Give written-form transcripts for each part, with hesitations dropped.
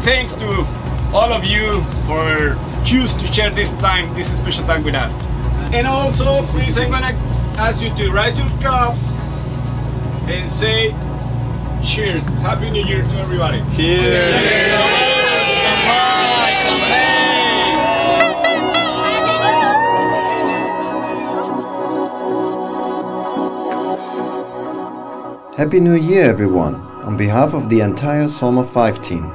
thanks to all of you for choose to share this special time with us. And also, please, I'm gonna ask you to raise your cups and say cheers. Happy New Year to everybody. Cheers. Cheers. Happy New Year, everyone, on behalf of the entire SolmarV team.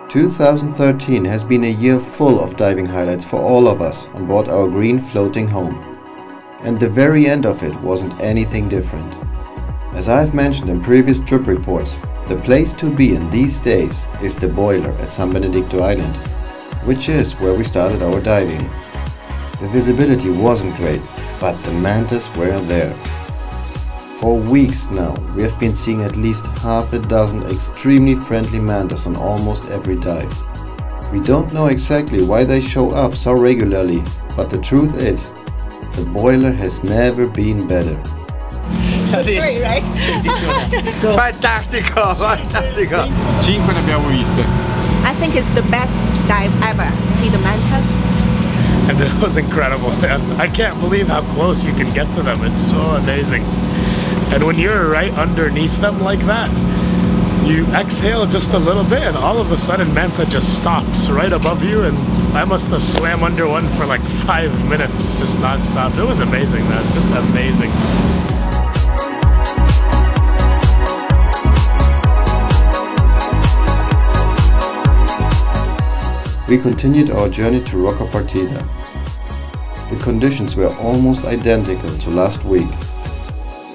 2013 has been a year full of diving highlights for all of us on board our green floating home. And the very end of it wasn't anything different. As I've mentioned in previous trip reports, the place to be in these days is the boiler at San Benedicto Island, which is where we started our diving. The visibility wasn't great, but the mantas were there. For weeks now, we have been seeing at least half a dozen extremely friendly mantas on almost every dive. We don't know exactly why they show up so regularly, but the truth is, the boiler has never been better. Great, right? Fantastico, fantastico. 5 ne abbiamo viste. I think it's the best dive ever. See the mantas? And it was incredible, man. I can't believe how close you can get to them. It's so amazing. And when you're right underneath them like that, you exhale just a little bit and all of a sudden manta just stops right above you, and I must have swam under one for like 5 minutes just non-stop. It was amazing, man, just amazing. We continued our journey to Roca Partida. The conditions were almost identical to last week.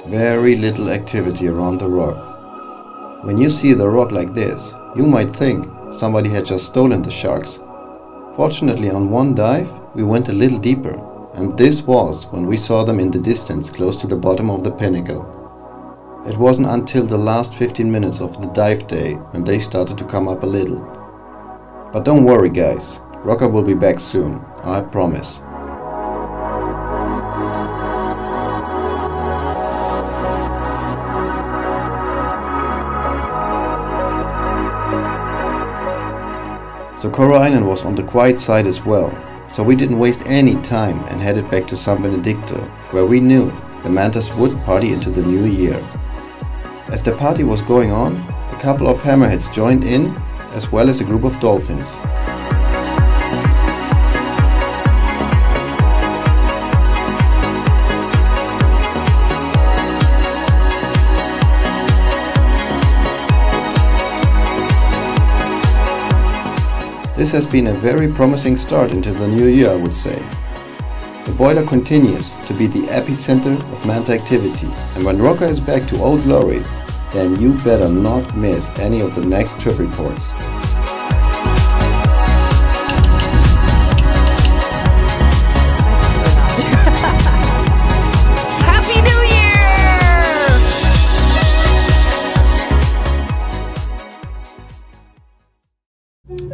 Very little activity around the rock. When you see the rock like this, you might think somebody had just stolen the sharks. Fortunately, on one dive, we went a little deeper, and this was when we saw them in the distance close to the bottom of the pinnacle. It wasn't until the last 15 minutes of the dive day when they started to come up a little. But don't worry, guys, Roca will be back soon, I promise. Socorro Island was on the quiet side as well, so we didn't waste any time and headed back to San Benedicto, where we knew the mantas would party into the new year. As the party was going on, a couple of hammerheads joined in, as well as a group of dolphins. This has been a very promising start into the new year, I would say. The boiler continues to be the epicenter of manta activity, and when Roca is back to old glory, then you better not miss any of the next trip reports. Happy New Year!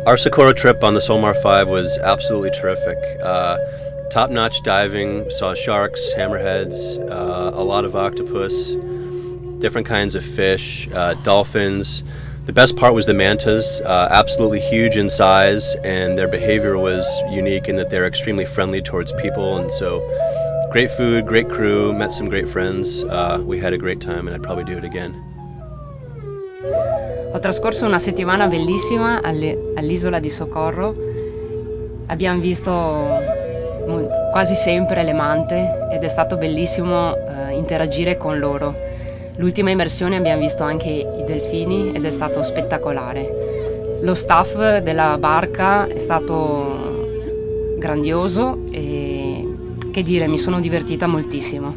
Our Socorro trip on the SolmarV was absolutely terrific. Top-notch diving, saw sharks, hammerheads, a lot of octopus, different kinds of fish, dolphins. The best part was the mantas, absolutely huge in size, and their behavior was unique in that they're extremely friendly towards people, and so great food, great crew, met some great friends. We had a great time and I'd probably do it again. Ho trascorso una settimana bellissima all'isola di Socorro. Abbiamo visto quasi sempre le mante ed è stato bellissimo interagire con loro. L'ultima immersione abbiamo visto anche i delfini ed è stato spettacolare. Lo staff della barca è stato grandioso e che dire, mi sono divertita moltissimo.